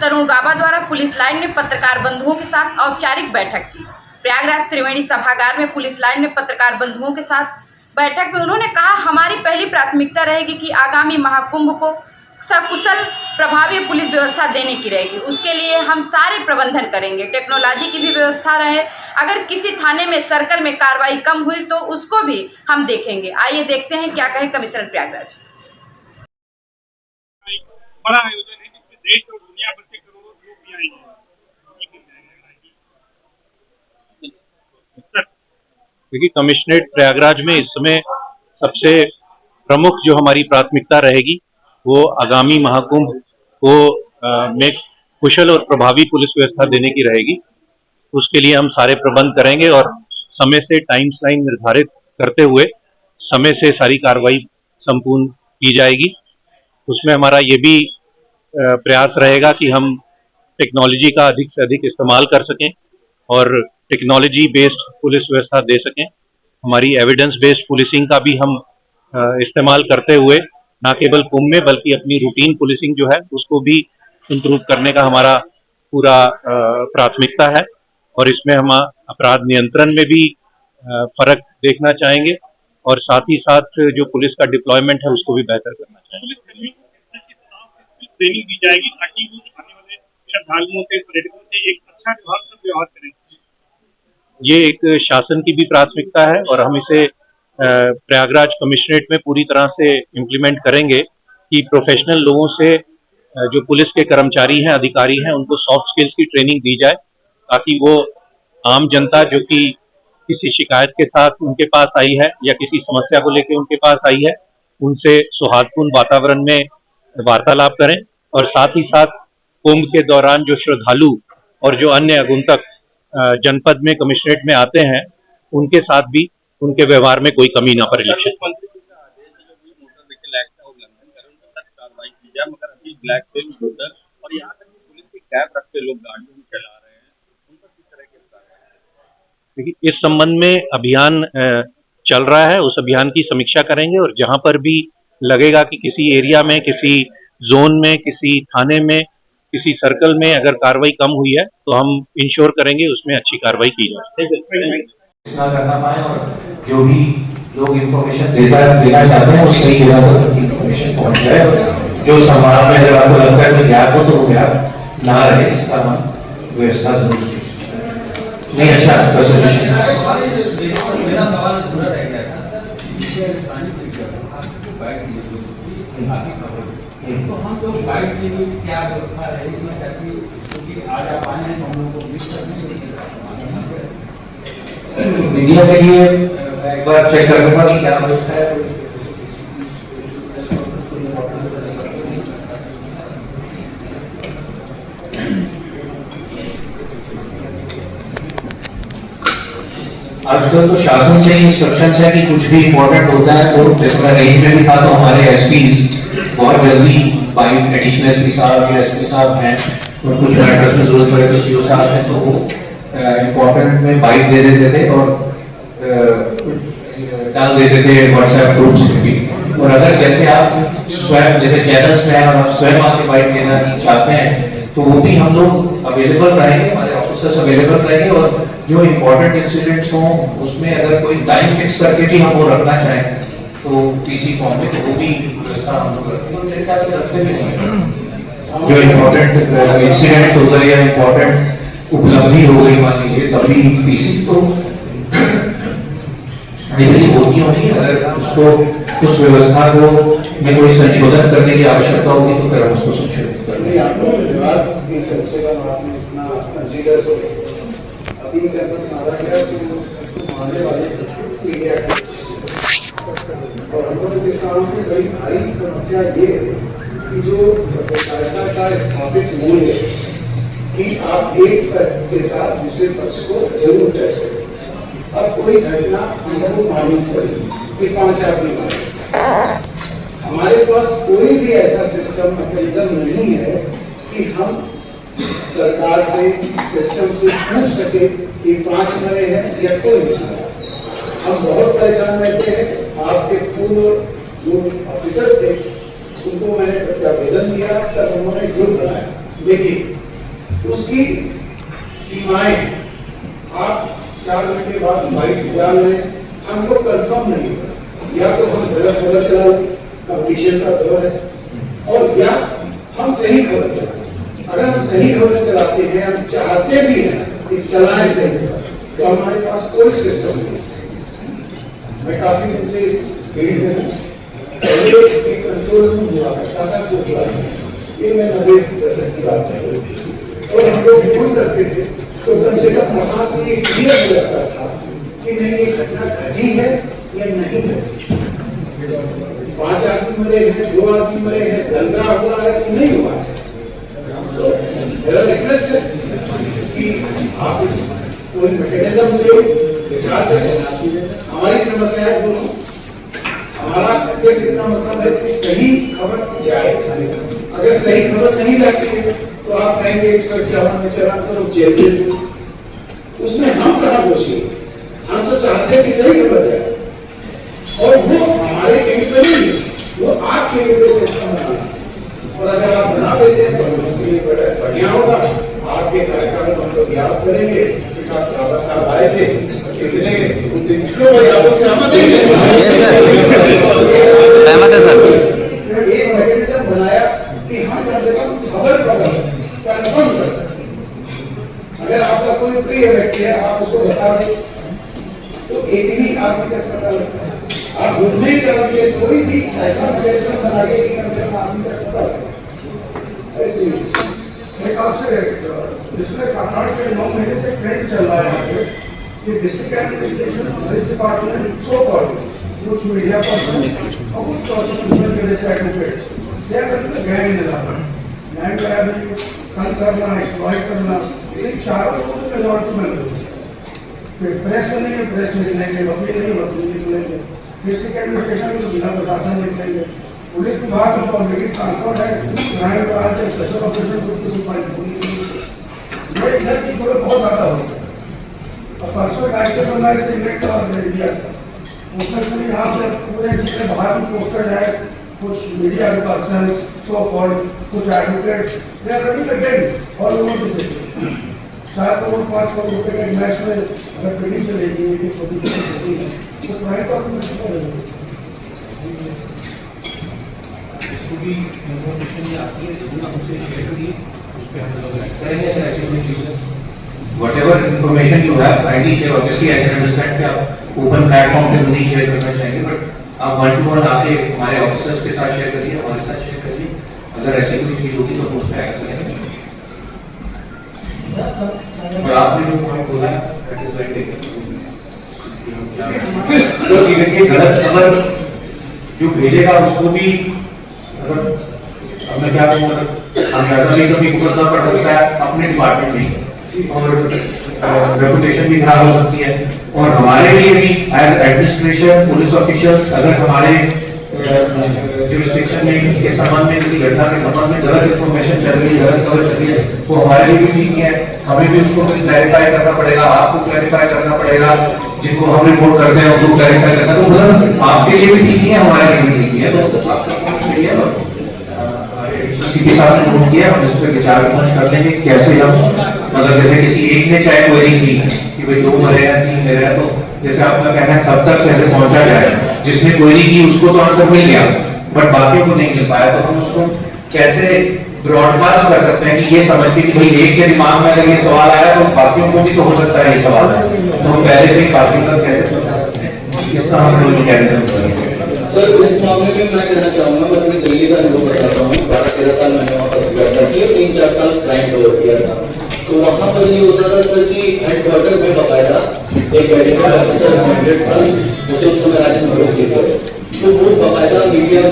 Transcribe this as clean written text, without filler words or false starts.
तरुण गाबा द्वारा police line में पत्रकार बंधुओं के साथ औपचारिक बैठक की। प्रयागराज त्रिवेणी सभागार में पुलिस लाइन में पत्रकार बंधुओं के साथ बैठक में उन्होंने कहा, हमारी पहली प्राथमिकता रहेगी कि आगामी महाकुंभ को सकुशल प्रभावी पुलिस व्यवस्था देने की रहेगी। उसके लिए हम सारे प्रबंधन करेंगे, टेक्नोलॉजी की भी व्यवस्था रहे। अगर किसी थाने में सर्कल में कार्रवाई कम हुई तो उसको भी हम देखेंगे। आइए देखते हैं क्या कहे कमिश्नर प्रयागराज। बड़ा आयोजन है जिसमें देश और दुनिया भर के करोड़ों लोग भी आएंगे। देखिए, कमिश्नरेट प्रयागराज में इस समय सबसे प्रमुख जो हमारी प्राथमिकता रहेगी वो आगामी महाकुंभ को में कुशल और प्रभावी पुलिस व्यवस्था देने की रहेगी। उसके लिए हम सारे प्रबंध करेंगे और समय से टाइम लाइन निर्धारित करते हुए समय से सारी कार्रवाई संपूर्ण की जाएगी। उसमें हमारा ये भी प्रयास रहेगा कि हम टेक्नोलॉजी का अधिक से अधिक इस्तेमाल कर सकें और टेक्नोलॉजी बेस्ड पुलिस व्यवस्था दे सकें। हमारी एविडेंस बेस्ड पुलिसिंग का भी हम इस्तेमाल करते हुए न केवल कुंभ में बल्कि अपनी रूटीन पुलिसिंग जो है उसको भी इम्प्रूव करने का हमारा पूरा प्राथमिकता है। और इसमें हम अपराध नियंत्रण में भी फर्क देखना चाहेंगे और साथ ही साथ जो पुलिस का डिप्लॉयमेंट है उसको भी बेहतर करना चाहेंगे। ट्रेनिंग दी जाएगी ताकि वो आने वाले श्रद्धालुओं से, पर्यटकों से एक अच्छा व्यवहार करें। ये एक शासन की भी प्राथमिकता है और हम इसे प्रयागराज कमिश्नरेट में पूरी तरह से इम्प्लीमेंट करेंगे कि प्रोफेशनल लोगों से जो पुलिस के कर्मचारी हैं, अधिकारी हैं, उनको सॉफ्ट स्किल्स की ट्रेनिंग दी जाए ताकि वो आम जनता जो कि किसी शिकायत के साथ उनके पास आई है या किसी समस्या को लेकर उनके पास आई है, उनसे सौहार्दपूर्ण वातावरण में वार्तालाप करें। और साथ ही साथ कुंभ के दौरान जो श्रद्धालु और जो अन्य आगंतुक जनपद में कमिश्नरेट में आते हैं उनके साथ भी उनके व्यवहार में कोई कमी ना परिलक्षित हो। देखिए, इस संबंध में अभियान चल रहा है, उस अभियान की समीक्षा करेंगे और जहां पर भी लगेगा कि किसी एरिया में, किसी जोन में, किसी थाने में, किसी सर्कल में अगर कार्रवाई कम हुई है तो हम इंश्योर करेंगे उसमें अच्छी कार्रवाई की जा सके। करना पाए और जो भी लोग इन्फॉर्मेशन देना चाहते हैं वो सही जगह पर इन्फॉर्मेशन पहुंच जाए। जो समाज में अगर आपको लगता है कोई गैप हो तो वो गैप ना रहे, इसका हम व्यवस्था जरूर नहीं। अच्छा, मेरा सवाल पूरा रह गया था। तो हम लोग गाइड के लिए क्या व्यवस्था रहेगी ताकि क्योंकि आज आप आए हैं तो हम लोग को मिस करने मीडिया के लिए एक बार चेक कर लूंगा कि क्या व्यवस्था है। आजकल तो शासन से ही इंस्ट्रक्शंस है कि कुछ भी इम्पोर्टेंट होता है तो जैसे मैं रेंज में भी था तो हमारे एसपी बहुत जल्दी बाइट एडिशनल एसपी साहब या एसपी साहब हैं और कुछ मैटर्स में जरूरत पड़े तो सीओ साहब हैं तो वो इम्पोर्टेंट में बाइट दे देते थे और डाल देते थे व्हाट्सएप ग्रुप्स में भी। और अगर जैसे आप स्वयं जैसे चैनल्स में हैं और आप स्वयं आके बाइट देना चाहते हैं तो वो भी हम लोग अवेलेबल रहेंगे, हमारे ऑफिसर्स अवेलेबल रहेंगे। और जो इम्पोर्टेंट इंसिडेंट्स हों उसमें अगर कोई टाइम फिक्स करके भी हम वो रखना चाहें तो पीसी फॉर्म में तो वो भी व्यवस्था हम लोग रखते भी नहीं। जो इम्पोर्टेंट इंसिडेंट्स हो गए या इम्पोर्टेंट उपलब्धि हो गई मान लीजिए तभी पीसी तो होती होनी। अगर उसको उस व्यवस्था को में कोई संशोधन करने की आवश्यकता होगी तो फिर हम उसको संशोधित करेंगे। और हम लोग किसानों की बड़ी भारी समस्या ये है कि जो सरकार का स्थापित मूल्य है कि आप एक पक्ष के साथ दूसरे पक्ष को जरूर तय करें। अब कोई घटना हमको मालूम पड़ी कि 5 आदमी मारे, हमारे पास कोई भी ऐसा सिस्टम मैकेनिज्म नहीं है कि हम सरकार से, सिस्टम से पूछ सके कि 5 मरे हैं या कोई नहीं। हम बहुत परेशान रहते हैं। आपके पूर्व जो ऑफिसर थे उनको मैंने प्रतिवेदन दिया तब उन्होंने ग्रुप बनाया लेकिन उसकी सीमाएं आप 4 घंटे बाद लाइट डाल रहे हैं, हमको कंफर्म नहीं होगा, या तो हम गलत खबर चला रहे, कंपटीशन का दौर है, और या हम सही खबर चला। अगर हम सही खबर चलाते हैं, हम चाहते भी हैं कि चलाएं सही, तो हमारे पास कोई सिस्टम नहीं। मैं काफी दिन से इस फील्ड में हूँ, पहले एक कंट्रोल रूम हुआ करता था कोटला में, ये मैं 90 के दशक की बात कर रही हूँ, और हम लोग ढूंढ रखते थे, तो कम से कम वहां से ये क्लियर हो जाता था कि नहीं ये घटना घटी है या नहीं है। 5 आदमी मरे हैं, 2 आदमी मरे हैं, दंगा हुआ है कि नहीं हुआ है। तो मेरा रिक्वेस्ट है कि आप इस कोई मैकेनिज्म ले, विचार से हमारी समस्याएं दोनों, हमारा इससे कितना मतलब है कि सही खबर जाए। अगर सही खबर नहीं जाती है तो आप कहेंगे 151 में चला तो जेल में, उसमें हम कहाँ दोषी? हम तो चाहते हैं कि सही खबर जाए, और वो हमारे एंड पे नहीं, वो आपके एंड पे सिस्टम बना। और अगर आप बना देते हैं तो उनके लिए बड़ा बढ़िया होगा। आपके कार्यक्रम हम लोग याद करेंगे कि साहब बाबा साहब आए थे, कितने क्यों भाई आप लोग सहमत हैं? सहमत है सर। एक मैकेनिज्म बनाया कि हम कम से कम खबर कंफर्म कर सकते। अगर आपका कोई प्रिय व्यक्ति है, आप उसको बता दें, तो एक ही आदमी तक पता लगता है। आप घूमने ही करेंगे, कोई भी ऐसा सिचुएशन बनाइए कि कम से कम आदमी तक पता लगे। एक आपसे पिछले 7-8 के 9 महीने से ट्रेंड चल रहा है यहाँ पे कि district administration police department so called कुछ मीडिया पर्सन और कुछ प्रोसिक्यूशन के जैसे एडवोकेट दे आर करते गैंग में तंग करना, एक्सप्लॉइट करना, इन चारों लोगों को मेजॉरिटी मिल रही है। फिर प्रेस में नहीं है, प्रेस में निकलेंगे, वकील नहीं, वकील निकलेंगे, डिस्ट्रिक्ट एडमिनिस्ट्रेशन में जिला प्रशासन निकलेंगे, पुलिस विभाग में पब्लिक ट्रांसपोर्ट है, क्राइम ब्रांच है, स्पेशल ऑपरेशन ग्रुप की सिपाही ये इधर की थोड़े बहुत ज़्यादा हो गया। और परसों डायरेक्टर बनना है इंडिया का उसमें पूरी यहाँ से पूरे जितने बाहर भी पोस्टर है, कुछ मीडिया के पर्सन सो कॉल्ड, कुछ advocates they are ready to attend all over the city. शायद तो 5 करोड़ रुपए के मैच में अगर बिल्डिंग चलेगी, एक छोटी छोटी तो प्राइवेट ऑर्गेनाइजेशन जिसको भी इन्फॉर्मेशन आती है जरूर हमसे शेयर करिए, उस पर हम लोग करेंगे ऐसे कोई चीज़। Whatever information you have, kindly share. Obviously, I can understand कि आप open platform पे नहीं शेयर करना चाहेंगे, but आप 1-to-1 आके हमारे ऑफिसर्स के साथ शेयर करिए, हमारे साथ शेयर करिए। अगर ऐसी कोई चीज़ होगी तो उस पर एक्ट करेंगे। और आपने जो पॉइंट बोला that is very good। तो देखिए गलत खबर जो भेजेगा उसको भी अगर अब मैं क्या कहूँ, अंदाजा भी कभी करना पड़ सकता है अपने डिपार्टमेंट में, और रेपुटेशन भी खराब हो सकती है। और हमारे लिए भी एज एडमिनिस्ट्रेशन, पुलिस ऑफिसर्स, अगर हमारे जुरिस्डिक्शन में के संबंध में किसी घटना के संबंध में गलत इन्फॉर्मेशन चल रही है, गलत खबर चल रही है, तो हमारे लिए भी ठीक नहीं है। हमें भी उसको क्लैरिफाई करना पड़ेगा, आपको क्लैरिफाई करना पड़ेगा, जिनको हम रिपोर्ट करते हैं उनको क्लैरिफाई करना। तो मतलब आपके लिए भी ठीक नहीं है, हमारे लिए भी ठीक नहीं है। तो आपका पॉइंट सही है, सीपी साहब ने नोट किया, हम इस पर विचार विमर्श कर लेंगे कैसे हम, मतलब जैसे किसी एक ने चाहे कोई नहीं की कि भाई 2 मरे हैं 3 मरे हैं, तो जैसे आपका कहना है सब तक कैसे पहुंचा जाए, जिसने कोई नहीं की उसको तो आंसर मिल गया बट बाकियों को नहीं मिल पाया, तो हम उसको कैसे ब्रॉडकास्ट कर सकते हैं कि ये समझ के कि भाई एक के दिमाग में अगर ये सवाल आया तो बाकियों को भी तो हो सकता है ये सवाल है, तो हम पहले से ही बाकियों तक कैसे पहुंचा सकते हैं, इसका हम लोग मैकेनिज्म करेंगे। सर इस मामले में मैं कहना चाहूंगा, मैं अपनी दिल्ली का अनुभव बताता हूँ। 12-13 साल मैंने वहाँ पर गवर्नर किया, 3-4 साल क्राइम कवर किया था। तो वहाँ पर ये होता था सर कि हेडक्वार्टर में बकायदा एक मेडिकल ऑफिसर अपॉइंटेड था, मुझे उस समय राजन भरोसे थे, तो वो बकायदा मीडिया